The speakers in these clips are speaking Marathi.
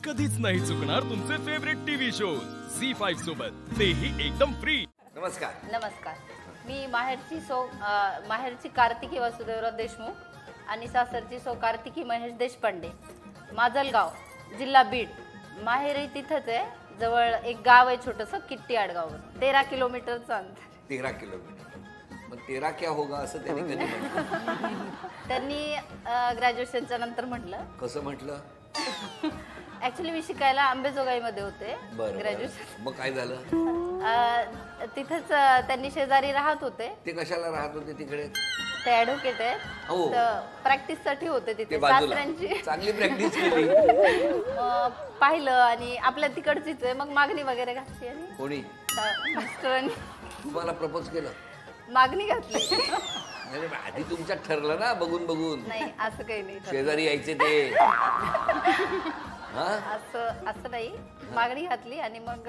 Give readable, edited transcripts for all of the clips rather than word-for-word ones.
कधीच नाही चुकणार तुमचे फेवरेट टीव्ही शो झी5 सोबत, तेही एकदम फ्री। नमस्कार। नमस्कार, मी माहेरची कार्तिकी वासुदेवराव देशमुख आणि सासरची सौ कार्तिकी महेश देशपांडे, माजलगाव, जिल्हा बीड। माहेरही तिथंच आहे, जवळ एक गाव आहे छोटंसं किट्टी आडगाव, 13 किलोमीटरचं अंतर। 13 किलोमीटर, मग 13 क्या होगा असं त्यांनी कधी म्हटलं? त्यांनी ग्रॅज्युएशनच्या नंतर म्हटलं। कसं म्हटलं? ऍक्च्युली मी शिकायला अंबेजोगाईमध्ये होते ग्रॅज्युएशन। मग काय झालं? तिथेच त्यांनी शेजारी राहत होते। ते कशाला राहत होते तिकडे? ते ॲडव्होकेट आहेत, तर प्रॅक्टिस साठी होते तिथे। सासऱ्यांची चांगली प्रॅक्टिस केली, पाहिलं आणि आपल्या तिकडचीच आहे, मग मागणी वगैरे घातली आणि कोणी मिस्टरांनी तुम्हाला प्रपोज केलं? मागणी घातली। नाही आधी तुमच्यात ठरलं ना, बघून बघून? नाही असं काही नाही, शेजारी यायचे ते असं नाही, मागणी घातली आणि मग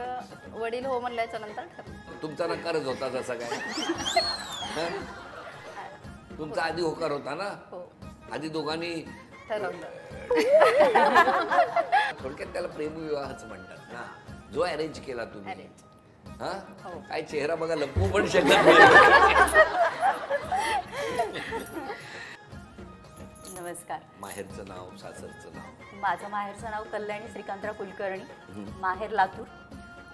वडील हो म्हणल्याच्या नंतर ठरलं। तुमचा नकारच होता जसा काय? तुमचा आधी होकार होता ना? हो, आधी दोघांनी ठरवलं। थोडक्यात त्याला प्रेमविवाहच म्हणतात ना, जो अरेंज केला तुम्ही। हा, काय चेहरा बघा, लपवू पण शकत नाही। नमस्कार। माहेरचं नाव, सासरचं नाव? माझं माहेरचं नाव कल्याणी श्रीकांतराव कुलकर्णी, माहेर लातूर,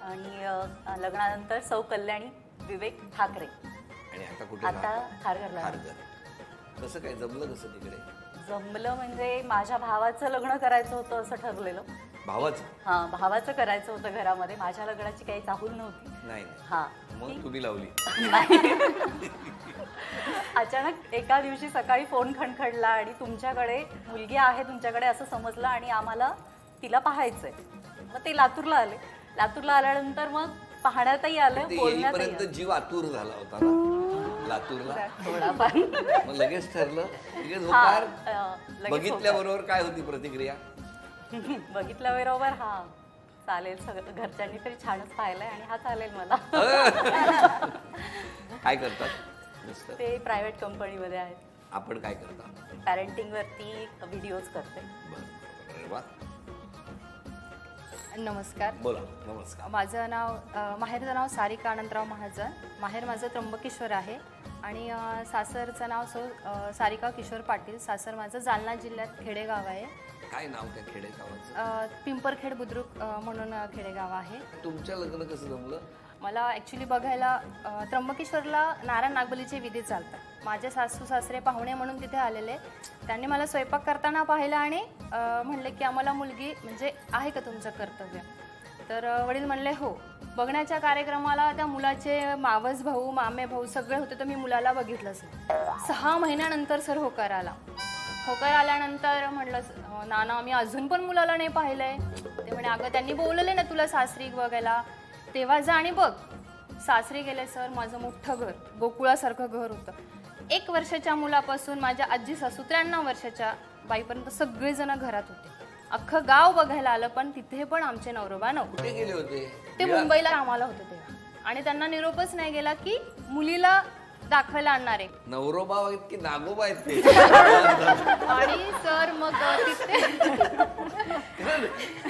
आणि लग्नानंतर सौ कल्याणी विवेक ठाकरे। आणि आता कुठे? आता खारघरला। खारघर। कसं काय जमलं? कसं तिकडे जमलं म्हणजे माझ्या भावाचं लग्न करायचं होतं असं ठरलेलं। भावाचं? हा, भावाचं करायचं होतं घरामध्ये, माझ्या लग्नाची काही चाहूल नव्हती। नाही? हा, मग तुम्ही लावली? अचानक एका दिवशी सकाळी फोन खणखणला आणि तुमच्याकडे मुलगी आहे तुमच्याकडे असं समजलं आणि आम्हाला तिला पाहायचंय। मग ते लातूरला आले। लातूरला आल्यानंतर मग पाहण्यातही आलं, बोलण्यातही आलं। जीव आतुर झाला होता ना लातूरला? थोडाफार। मग लगेच ठरलं? लगेच होकार? बघितल्याबरोबर काय होती प्रतिक्रिया? बघितल्याबरोबर हा चालेल, सगळं घरच्यांनी तरी छानच पाहिलंय आणि हा चालेल मला। काय करतात? ते प्रायव्हेट कंपनीमध्ये आहेत। आपण काय करता? पॅरेंटिंग वरती व्हिडिओज करते। नमस्कार। बोला। नमस्कार। माझं नाव, माहेरचं नाव सारिका अनंतराव महाजन, माहेर माझं त्र्यंबकेश्वर आहे आणि सासरचं नाव सारिका किशोर पाटील, सासर माझं जालना जिल्ह्यात खेडेगाव आहे। काय नाव त्या खेडेगावाचं? पिंपरखेड बुद्रुक म्हणून खेडेगाव आहे। तुमचं लग्न कसं जमलं? मला ॲक्च्युली बघायला त्र्यंबकेश्वरला नारायण नागबलीचे विधी चालतात। माझे सासू सासरे पाहुणे म्हणून तिथे आलेले, त्यांनी मला स्वयंपाक करताना पाहिलं आणि म्हणले की आम्हाला मुलगी म्हणजे आहे का तुमचं कर्तव्य? तर वडील म्हणले हो। बघण्याच्या कार्यक्रमाला त्या मुलाचे मावस भाऊ, मामे भाऊ सगळे होते, तर मी मुलाला बघितलं सर। 6 महिन्यानंतर सर होकार आला। होकार आल्यानंतर म्हटलं नाना मी अजून पण मुलाला नाही पाहिलंय। ते म्हणे अगं त्यांनी बोलले ना तुला सासरी बघायला, तेव्हा जा आणि बघ। सासरी गेले सर, माझं मोठं घर, गोकुळासारखं घर होतं। 1 वर्षाच्या मुलापासून माझ्या आजी सासू 93 वर्षाच्या बाईपर्यंत सगळेजण घरात होते। अख्खं गाव बघायला आलं, पण तिथे पण आमचे नवरोबा नव्हते। कुठे गेले होते ते? मुंबईला कामाला होते तेव्हा, आणि त्यांना निरोपच नाही गेला की मुलीला दाखवायला आणणार आहे। नवरोबा आहेत की नागोबा आहेत ते? आणि सर मग तिथे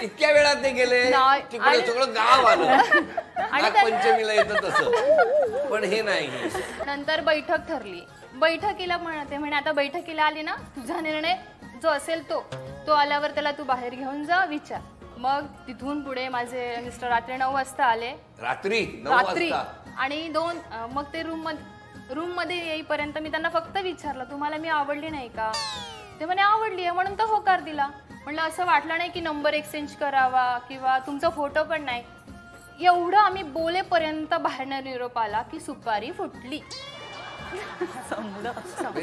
इतक्या वेळात ते गेले, तिकडे सगळं गाव आलं नागपंचमीला येतं तसं, पण हे नाही। नंतर बैठक ठरली। बैठकीला म्हणते म्हणे आता बैठकीला आली ना, तुझा निर्णय जो असेल तो आल्यावर त्याला तू बाहेर घेऊन जा, विचार। मग तिथून पुढे माझे मिस्टर रात्री 9 वाजता आले। रात्री 9 वाजता? आणि मग ते रूम मध्ये येईपर्यंत मी त्यांना फक्त विचारलं तुम्हाला मी आवडली नाही का? ते म्हणे आवडली आहे, म्हणून तर होकार दिला। म्हणलं असं वाटलं नाही की नंबर एक्सचेंज करावा किंवा तुमचा फोटो पण नाही। एवढं आम्ही बोलेपर्यंत बाहेरनं निरोप आला की सुपारी फुटली।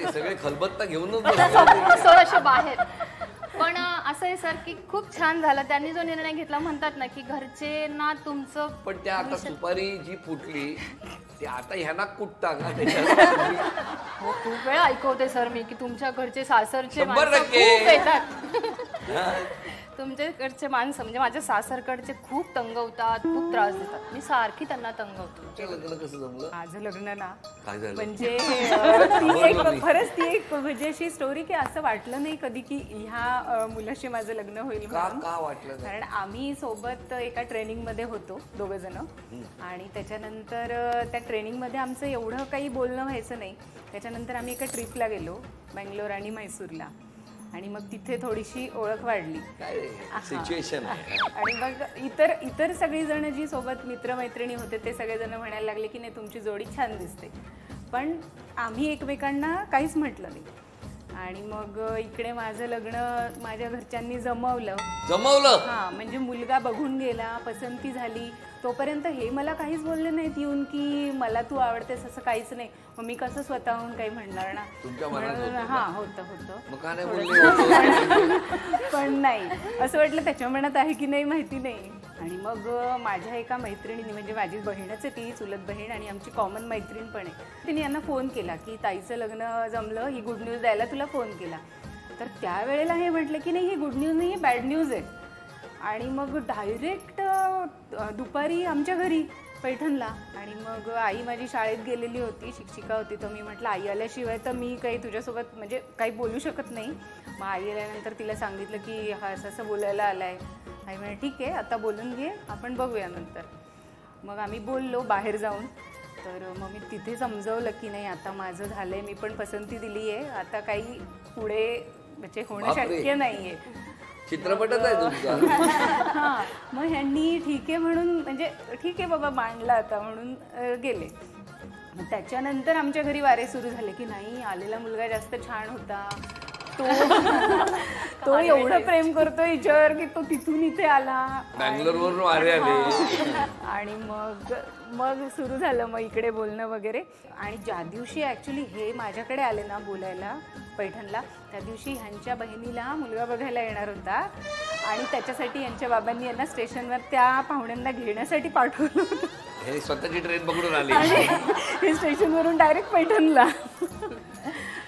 सगळे खलबत्ता घेऊनच सर असे बाहेर। पण असं आहे सर की खूप छान झालं त्यांनी जो निर्णय घेतला। म्हणतात ना की घरचे ना तुमचं, पण त्या आता सुपारी जी फुटली ते आता ह्यांना कुटता का? हो, खूप वेळा ऐकवते सर मी की तुमच्या घरचे सासरचे 100% येतात। तुमच्याकडचे माणसं म्हणजे माझ्या सासरकडचे खूप तंगवतात, खूप त्रास देतात. मी सारखी त्यांना तंगवतो. तुमचं लग्न कसं जमलं? माझं लग्न ना काय झालं? म्हणजे खरंच ती एक म्हणजे अशी स्टोरी की असं वाटलं नाही कधी की ह्या मुलाशी माझं लग्न होईल म्हणून. का वाटलं नाही? कारण आम्ही सोबत एका ट्रेनिंग मध्ये होतो दोघं जण आणि त्याच्यानंतर त्या ट्रेनिंग मध्ये आमचं एवढं काही बोलणं व्हायचं नाही. त्याच्यानंतर आम्ही एका ट्रिपला गेलो बंगलोर आणि म्हैसूरला आणि मग तिथे थोडीशी ओळख वाढली. काय सिच्युएशन आहे. आणि मग इतर सगळीजण जी सोबत मित्रमैत्रिणी होते ते सगळेजण म्हणायला लागले की नाही तुमची जोडी छान दिसते. पण आम्ही एकमेकांना काहीच म्हटलं नाही. आणि मग इकडे माझं लग्न माझ्या घरच्यांनी जमवलं. जमवलं? म्हणजे मुलगा बघून गेला, पसंती झाली. तोपर्यंत हे मला काहीच बोलले नाहीत येऊन की मला तू आवडतेस असं काहीच नाही. मग मी कसं स्वतःहून काही म्हणणार ना. तुमच्या मनात होतं? हा होतं. मग का नाही बोलले? पण नाही असं वाटलं त्याच्या मनात आहे की नाही माहिती नाही. आणि मग माझ्या एका मैत्रिणीने म्हणजे माझी बहीणच आहे ती चुलत बहीण आणि आमची कॉमन मैत्रीण पण आहे. तिने यांना फोन केला की ताईचं लग्न जमलं, ही गुड न्यूज द्यायला तुला फोन केला. तर त्यावेळेला हे म्हटलं की नाही ही गुड न्यूज नाही, ही बॅड न्यूज आहे. आणि मग डायरेक्ट दुपारी आमच्या घरी पैठणला. आणि मग आई माझी शाळेत गेलेली होती, शिक्षिका होती. तर मी म्हटलं आई आल्याशिवाय तर मी काही तुझ्यासोबत म्हणजे काही बोलू शकत नाही. मग आई आल्यानंतर तिला सांगितलं की हा असं बोलायला आलाय. आई म्हणे ठीक आहे आता बोलून घे, आपण बघूया नंतर. मग आम्ही बोललो बाहेर जाऊन. तर मग मी तिथे समजवलं की नाही आता माझं झालंय, मी पण पसंती दिली आहे, आता काही पुढे म्हणजे होणं शक्य नाहीये. चित्रपटच आहे तुमचा. हां मग ह्यांनी ठीक आहे म्हणून म्हणजे ठीक आहे बाबा मांडला आता म्हणून गेले. मग त्याच्यानंतर आमच्या घरी वारे सुरू झाले की नाही आलेला मुलगा जास्त छान होता, तो एवढं प्रेम करतो हिच्यावर की तो तिथून इथे आला. बँगलोरवरून वारे आले. आणि मग सुरू झालं मग इकडे बोलणं वगैरे. आणि ज्या दिवशी ॲक्च्युली हे माझ्याकडे आले ना बोलायला पैठणला, त्या दिवशी ह्यांच्या बहिणीला मुलगा बघायला येणार होता आणि त्याच्यासाठी यांच्या बाबांनी यांना स्टेशनवर त्या पाहुण्यांना घेण्यासाठी पाठवलं होतं. हे स्वतःची ट्रेन पकडून आली. हे स्टेशनवरून डायरेक्ट पैठणला.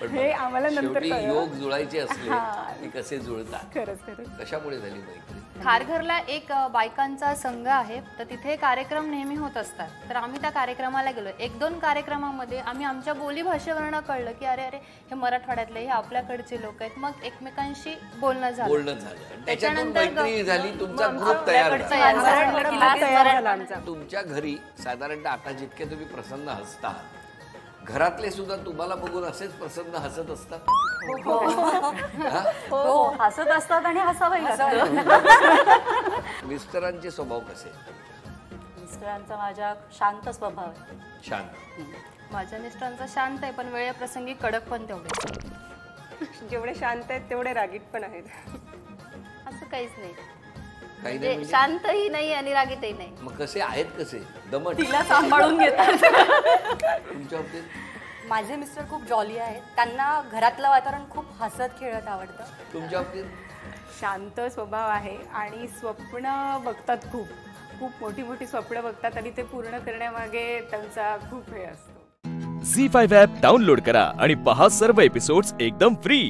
हे आम्हाला नंतर योग जुळायचे असले की कसे जुळतात. खरंच कशामुळे झाली मैत्री? खारघरला एक बायकांचा संघ आहे, तर तिथे कार्यक्रम नेहमी होत असतात. तर आम्ही त्या कार्यक्रमाला गेलो. 1-2 कार्यक्रमामध्ये आम्ही आमच्या बोलीभाषेवरनं कळलं की अरे हे मराठवाड्यातले, हे आपल्याकडचे लोक आहेत. मग एकमेकांशी बोलणं झालं. त्याच्यानंतर मैत्री झाली, तुमचा ग्रुप तयार झाला. तुमच्या घरी साधारणतः आता जितके तुम्ही प्रसन्न हसता, घरातले सुद्धा तुम्हाला बघून असेच प्रसन्न हसत असतात? हो हसत असतात आणि हसावंही लागतं. मिस्टरांचे स्वभाव कसे? मिस्टरांचा माझ्या शांत स्वभाव आहे. शांत. माझ्या मिस्टरांचा शांत आहे पण वेळेप्रसंगी कडक पण तेवढे. जेवढे शांत आहेत तेवढे रागीट पण आहेत. असं काहीच नाही, काही म्हणजे शांतही नाही आणि रागीतही नाही. मग कसे आहेत? कसे दमट? तिला सांभाळून घेतात. तुमच्या बाबतीत? माझे मिस्टर खूप जॉली आहेत, त्यांना घरातलं वातावरण खूप हसत खेळत आवडतं. तुमच्या बाबतीत? शांत स्वभाव आहे आणि स्वप्न बघतात, खूप मोठी मोठी स्वप्न बघतात आणि ते पूर्ण करण्यामागे त्यांचा खूप हे असतो. झी5 ॲप डाउनलोड करा आणि पहा सर्व एपिसोड्स एकदम फ्री.